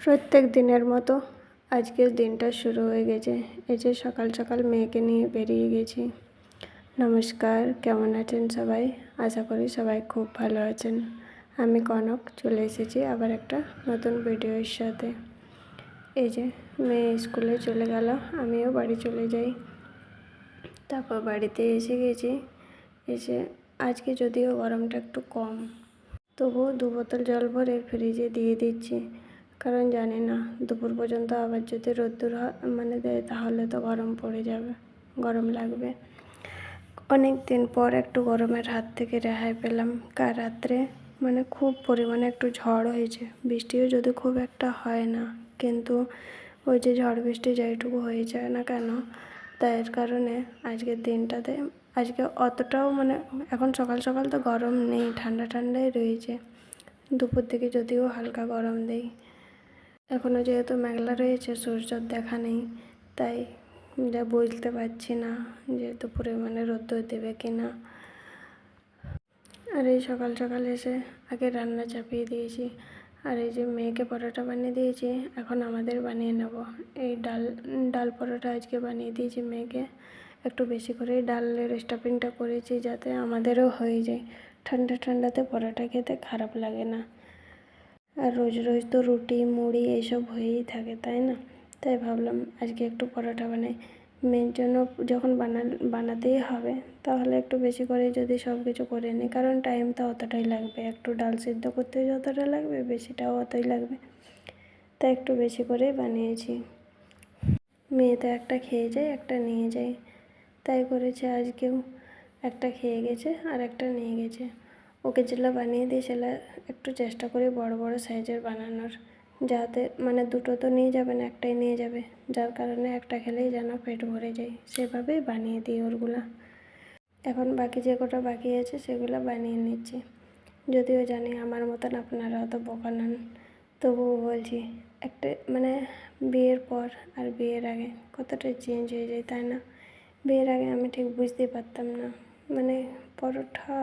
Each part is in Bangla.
প্রত্যেক দিনের মতো আজকের দিনটা শুরু হয়ে গেছে। এই যে সকাল সকাল মেয়েকে নিয়ে বেরিয়ে গেছি। নমস্কার, কেমন আছেন সবাই? আশা করি সবাই খুব ভালো আছেন। আমি কনক চলে এসেছি আবার একটা নতুন ভিডিওর সাথে। এই যে মেয়ে স্কুলে চলে গেল, আমিও বাড়ি চলে যাই। তারপর বাড়িতে এসে গেছি। এসে আজকে যদিও গরমটা একটু কম, তবুও 2 বোতল জল ভরে ফ্রিজে দিয়ে দিচ্ছি, কারণ জানি না দুপুর পর্যন্ত আবার যদি রোদ্দুর দেয় তাহলে তো গরম পড়ে যাবে, গরম লাগবে। অনেক দিন পর একটু গরমের হাত থেকে রেহাই পেলাম। কাল রাত্রে খুব পরিমাণে একটু ঝড় হয়েছে। বৃষ্টিও যদি খুব একটা হয় না, কিন্তু ওই যে ঝড় বৃষ্টি যেইটুকু হয়ে যায় না কেন, তার কারণে আজকের দিনটাতে আজকে অতটাও এখন সকাল সকাল তো গরম নেই, ঠান্ডা ঠান্ডাই রয়েছে। দুপুর দিকে যদিও হালকা গরম দেয়। এখনও যেহেতু মেঘলা রয়েছে, সূর্যের দেখা নেই, তাই যা বুঝতে পারছি না যে দুপুরে রোদ্দুর দেবে কি না। আর এই সকাল সকাল এসে আগে রান্না চাপিয়ে দিয়েছি। আর এই যে মেয়েকে পরোটা বানিয়ে দিয়েছি, এখন আমাদের বানিয়ে নেব। এই ডাল পরোটা আজকে বানিয়ে দিয়েছি মেয়েকে। একটু বেশি করে ডালের স্টাফিংটা করেছি যাতে আমাদেরও হয়ে যায়। ঠান্ডা ঠান্ডাতে পরোটা খেতে খারাপ লাগে না। আর রোজ রোজ তো রুটি মুড়ি এইসব হয়েই থাকে, তাই না? তাই ভাবলাম আজকে একটু পরোটা বানাই। মেয়ের জন্য যখন বানাতেই হবে, তাহলে একটু বেশি করে যদি সব কিছু করে নিই, কারণ টাইম তো অতটাই লাগবে। একটু ডাল সিদ্ধ করতে যতটা লাগবে, বেশিটাও অতই লাগবে। তাই একটু বেশি করেই বানিয়েছি। মেয়ে তো একটা খেয়ে যায়, একটা নিয়ে যায়, তাই করেছে আজকেও। একটা খেয়ে গেছে আর একটা নিয়ে গেছে। ওকে যেটা বানিয়ে দিয়েছিল একটু চেষ্টা করি বড় বড় সাইজের বানানোর, যাতে দুটো তো নিয়ে যাবে না, একটাই নিয়ে যাবে, যার কারণে একটা খেলেই যেন পেট ভরে যায়, সেভাবেই বানিয়ে দিই ওরগুলা। এখন বাকি যে কটা বাকি আছে সেগুলো বানিয়ে নিচ্ছি। যদিও জানি আমার মতন আপনারা অত বোকা নন, তবুও বলছি একটা বিয়ের পর আর বিয়ের আগে কতটা চেঞ্জ হয়ে যায়, তাই না? বিয়ের আগে আমি ঠিক বুঝতেই পারতাম না পরোটা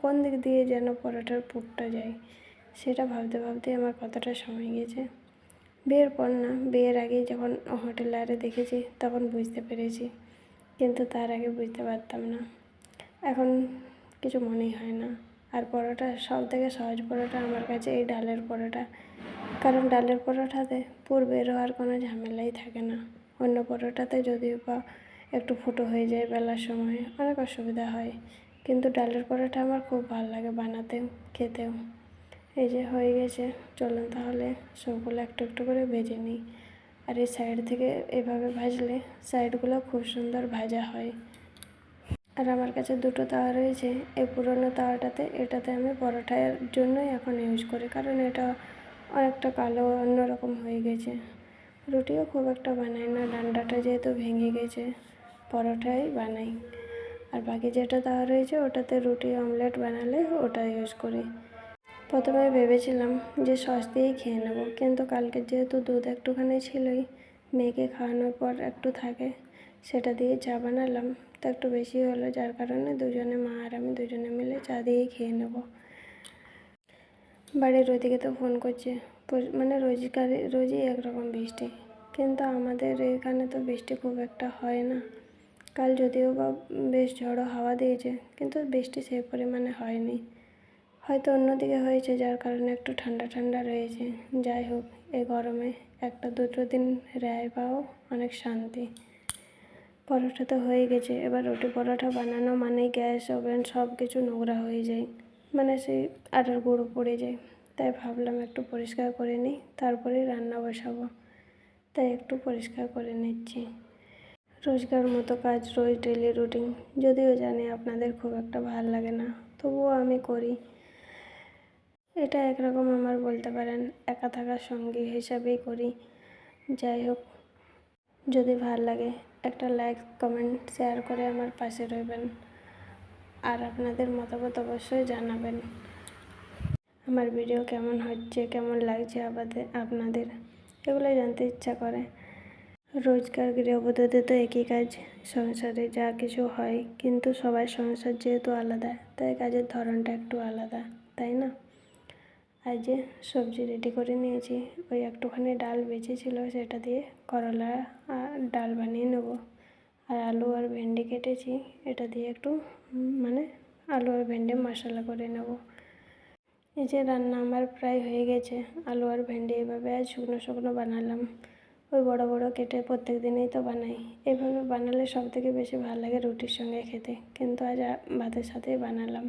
কোন দিক দিয়ে যেন পরোটার পুরটা যায়, সেটা ভাবতে ভাবতেই আমার কতটা সময় গেছে। বিয়ের পর না, বিয়ের আগে যখন হোটেলে দেখেছি তখন বুঝতে পেরেছি, কিন্তু তার আগে বুঝতে পারতাম না। এখন কিছু মনেই হয় না। আর পরোটা সব থেকে সহজ পরোটা আমার কাছে এই ডালের পরোটা, কারণ ডালের পরোটাতে পুর বের হওয়ার কোনো ঝামেলাই থাকে না। অন্য পরোটাতে যদিও বা একটু ফুটো হয়ে যায়, বেলার সময় অনেক অসুবিধা হয়, কিন্তু ডালের পরোটা আমার খুব ভালো লাগে বানাতেও, খেতেও। এই যে হয়ে গেছে, চলুন তাহলে সবগুলো একটু একটু করে ভেজে নিই। আর এই সাইড থেকে এভাবে ভাজলে সাইডগুলো খুব সুন্দর ভাজা হয়। আর আমার কাছে দুটো তাওয়া রয়েছে। এই পুরনো তাওয়াটাতে, এটাতে আমি পরোটার জন্যই এখন ইউজ করি, কারণ এটা অনেকটা কালো অন্যরকম হয়ে গেছে। রুটিও খুব একটা বানাই না, ডান্ডাটা যেহেতু ভেঙে গেছে, পরোটাই বানাই। আর বাকি যেটা তাওয়া রয়েছে ওটাতে রুটি অমলেট বানালে ওটা ইউজ করি। প্রথমে ভেবেছিলাম যে সস দিয়েই খেয়ে নেব, কিন্তু কালকে যেহেতু দুধ একটুখানি ছিলই, মেয়েকে খাওয়ানোর পর একটু থাকে, সেটা দিয়ে চা বানালাম। তো একটু বেশি হলো, যার কারণে দুজনে, মা আর আমি দুজনে মিলে চা দিয়েই খেয়ে নেব। বাড়ির ওইদিকে তো ফোন করছে, রোজই একরকম বৃষ্টি, কিন্তু আমাদের এখানে তো বৃষ্টি খুব একটা হয় না। কাল যদিও বা বেশ ঝড়ো হাওয়া দিয়েছে, কিন্তু বৃষ্টি সেই পরিমাণে হয়নি। হয়তো অন্যদিকে হয়েছে, যার কারণে একটু ঠান্ডা ঠান্ডা রয়েছে। যাই হোক, এই গরমে একটা দুটো দিন রেহাই পাও, অনেক শান্তি। পরোটা তো হয়ে গেছে, এবার রুটি পরোটা বানানো মানেই গ্যাস ওভেন সব কিছু নোংরা হয়ে যায়, সেই আটার গুঁড়ো পড়ে যায়। তাই ভাবলাম একটু পরিষ্কার করে নিই, তারপরেই রান্না বসাবো। তাই একটু পরিষ্কার করে নিচ্ছি। রোজকার মতো কাজ, রোজ ডেলি রুটিন, যদিও জানি আপনাদের খুব একটা ভালো লাগে না, তবুও আমি করি। এটা একরকম আমার বলতে পারেন একা থাকার সঙ্গী হিসাবেই করি। যাই হোক, যদি ভালো লাগে একটা লাইক কমেন্ট শেয়ার করে আমার পাশে রইবেন, আর আপনাদের মতামত অবশ্যই জানাবেন। আমার ভিডিও কেমন হচ্ছে, কেমন লাগছে আপনাদের, এগুলো জানতে ইচ্ছা করে। রোজকার গৃহবধূদের তো একই কাজ, সংসারে যা কিছু হয়, কিন্তু সবার সংসার যেহেতু আলাদা, তাই কাজের ধরনটা একটু আলাদা, তাই না? আর যে সবজি রেডি করে নিয়েছি, ওই একটুখানি ডাল বেঁচেছিল, সেটা দিয়ে করলা আর ডাল বানিয়ে নেব। আর আলু আর ভেন্ডি কেটেছি, এটা দিয়ে একটু মানে আলু আর ভেন্ডি মশলা করে নেব। এই যে রান্না আমার প্রায় হয়ে গেছে। আলু আর ভেন্ডি এভাবে আজ শুকনো শুকনো বানালাম। ওই বড় বড় কেটে প্রত্যেক দিনই তো বানাই। এভাবে বানালে সবথেকে বেশি ভালো লাগে রুটির সঙ্গে খেতে, কিন্তু আজ ভাতের সাথেই বানালাম।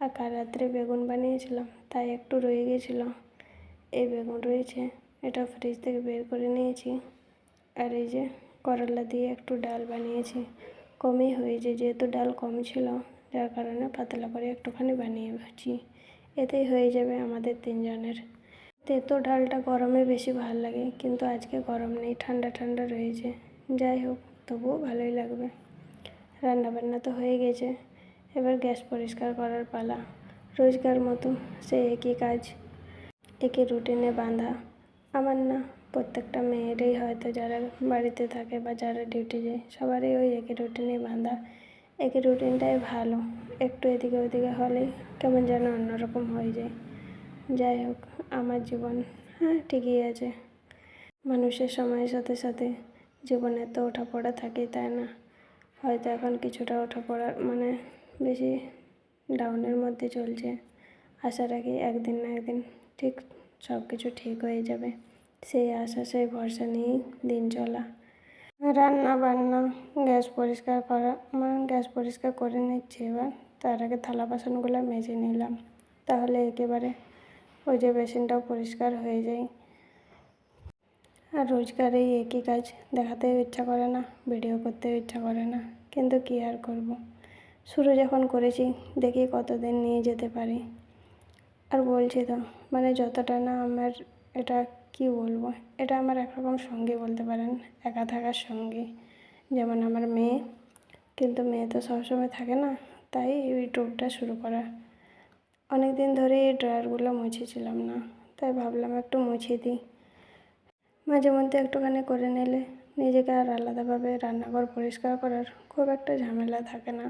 আর কাল রাত্রে বেগুন বানিয়েছিলাম, তাই একটু রয়ে গেছিলো। এই বেগুন রয়েছে, এটা ফ্রিজ থেকে বের করে নিয়েছি। আর এই যে করলা দিয়ে একটু ডাল বানিয়েছি, কমই হয়েছে যেহেতু ডাল কম ছিল, যার কারণে পাতলা করে একটুখানি বানিয়েছি। এতেই হয়ে যাবে আমাদের তিনজনের। তেতো ডালটা গরমে বেশি ভালো লাগে, কিন্তু আজকে গরম নেই, ঠান্ডা ঠান্ডা রয়েছে। যাই হোক, তবুও ভালোই লাগবে। রান্নাবান্না তো হয়ে গেছে, এবার গ্যাস পরিষ্কার করার পালা। রোজকার মতো সে একই কাজ, একই রুটিনে বাঁধা। আমার না, প্রত্যেকটা মেয়েরই হয়তো, যারা বাড়িতে থাকে বা যারা ডিউটি যায়, সবারই ওই একই রুটিনে বাঁধা। একই রুটিনটাই ভালো, একটু এদিকে ওদিকে হলেই কেমন যেন অন্যরকম হয়ে যায়। যাই হোক, আমার জীবন ঠিকই আছে। মানুষের সময়ের সাথে সাথে জীবনের তো ওঠাপড়া থাকেই, তাই না? হয়তো এখন কিছুটা ওঠাপড়া বেশি ডাউনের মধ্যে চলছে। আশা রাখি একদিন না একদিন ঠিক সব কিছু ঠিক হয়ে যাবে। সেই আশা, সেই ভরসা নিয়েই দিন চলা। রান্না বান্না, গ্যাস পরিষ্কার করা, গ্যাস পরিষ্কার করে নিচ্ছি এবার। তার আগে থালা বাসনগুলো মেজে নিলাম, তাহলে একেবারে ওই যে বেসিনটাও পরিষ্কার হয়ে যায়। আর রোজকার এই একই কাজ, দেখাতেও ইচ্ছা করে না, ভিডিও করতেও ইচ্ছা করে না, কিন্তু কী আর করব। শুরু যখন করেছি, দেখি কতদিন নিয়ে যেতে পারি। আর বলছি তো, যতটা না আমার, এটা কি বলবো, এটা আমার একরকম সঙ্গী বলতে পারেন, একা থাকার সঙ্গী। যেমন আমার মেয়ে, কিন্তু মেয়ে তো সবসময় থাকে না, তাই ইউটিউবটা শুরু করা। অনেক দিন ধরে এই ড্রয়ারগুলো মুছেছিলাম না, তাই ভাবলাম একটু মুছিয়ে দিই। মাঝে মধ্যে একটুখানি করে নিলে নিজেকে আর আলাদাভাবে রান্নাঘর পরিষ্কার করার খুব একটা ঝামেলা থাকে না।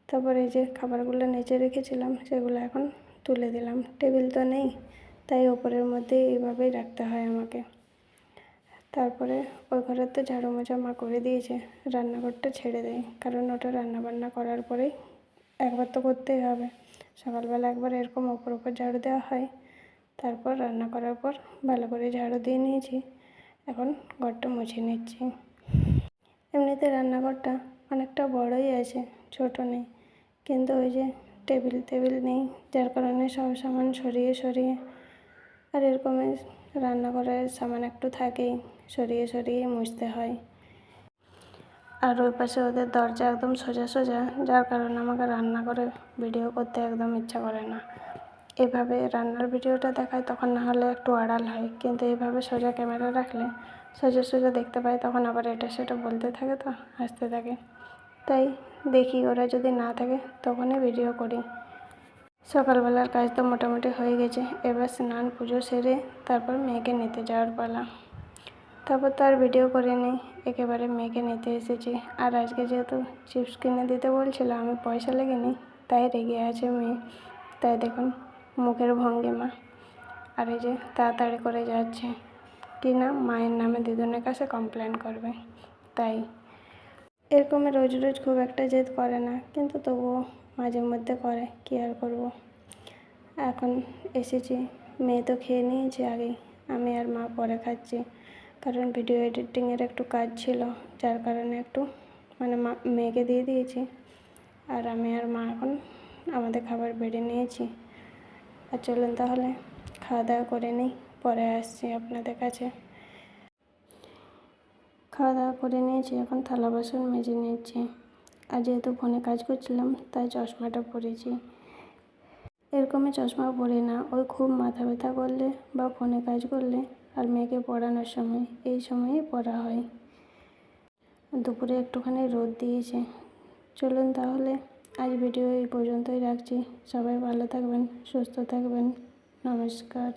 তারপরে এই যে খাবারগুলো নিচে রেখেছিলাম, সেগুলো এখন তুলে দিলাম। টেবিল তো নেই, তাই ওপরের মধ্যে এইভাবেই রাখতে হয় আমাকে। তারপরে ওই ঘরের তো ঝাড়ু মোছা মা করে দিয়েছে, রান্নাঘরটা ছেড়ে দেয়, কারণ ওটা রান্নাবান্না করার পরেই একবার তো করতেই হবে। সকালবেলা একবার এরকম ওপর ঝাড়ু দেওয়া হয়, তারপর রান্না করার পর ভালো করে ঝাড়ু দিয়ে নিয়েছি। এখন ঘরটা মুছে নিচ্ছি। এমনিতে রান্নাঘরটা অনেকটা বড়ই আছে, ছোট নেই, কিন্তু ওই যে টেবিল নেই, যার কারণে সব সামান সরিয়ে সরিয়ে, আর এরকমই রান্নাঘরের সামান একটু থাকেই, সরিয়ে সরিয়ে মুছতে হয়। আর ওই পাশে ওদের দরজা একদম সোজা সোজা, যার কারণে আমাকে রান্নাঘরে ভিডিও করতে একদম ইচ্ছা করে না। এভাবে রান্নার ভিডিওটা দেখায় তখন না হলে একটু আড়াল হয়, কিন্তু এইভাবে সোজা ক্যামেরা রাখলে সোজা সোজা দেখতে পাই, তখন আবার এটা সেটা বলতে থাকে, তো হাসতে থাকে। তাই দেখি ওরা যদি না থাকে তখনই ভিডিও করি। সকালবেলার কাজ তো মোটামুটি হয়ে গেছে, এবার স্নান পুজো সেরে তারপর মেয়েকে নিতে যাওয়ার পালা। তারপর তো আর ভিডিও করিনি, একেবারে মেয়েকে নিতে এসেছি। আর আজকে যেহেতু চিপস কিনে দিতে বলছিল, আমি পয়সা লেগেনি, তাই রেগে আছে মেয়ে। তাই দেখুন মুখের ভঙ্গিমা। আর এই যে তাড়াতাড়ি করে যাচ্ছে, কি না মায়ের নামে দিদুনের কাছে কমপ্লেন করবে। তাই এরকম রোজ রোজ খুব একটা জেদ করে না, কিন্তু তবুও মাঝে মধ্যে করে, কী আর করবো। এখন এসেছি, মেয়ে তো খেয়ে নিয়েছে আগেই, আমি আর মা পরে খাচ্ছি, কারণ ভিডিও এডিটিংয়ের একটু কাজ ছিল, যার কারণে একটু মেয়েকে দিয়ে দিয়েছি। আর আমি আর মা এখন আমাদের খাবার বেড়ে নিয়েছি। আর চলুন তাহলে খাওয়া দাওয়া করে নিই, পরে আসছি আপনাদের কাছে। খাওয়া দাওয়া করে নিয়েছি, এখন থালা বাসন মেজে নিচ্ছি। আর যেহেতু ফোনে কাজ করছিলাম, তাই চশমাটা পরেছি। এরকমই চশমা পরি না, ওই খুব মাথা ব্যথা করলে বা ফোনে কাজ করলে, আর মেয়েকে পড়ানোর সময়, এই সময়েই পড়া হয়। দুপুরে একটুখানি রোদ দিয়েছে। চলুন তাহলে আজ ভিডিও এই পর্যন্তই রাখছি। সবাই ভালো থাকবেন, সুস্থ থাকবেন। নমস্কার।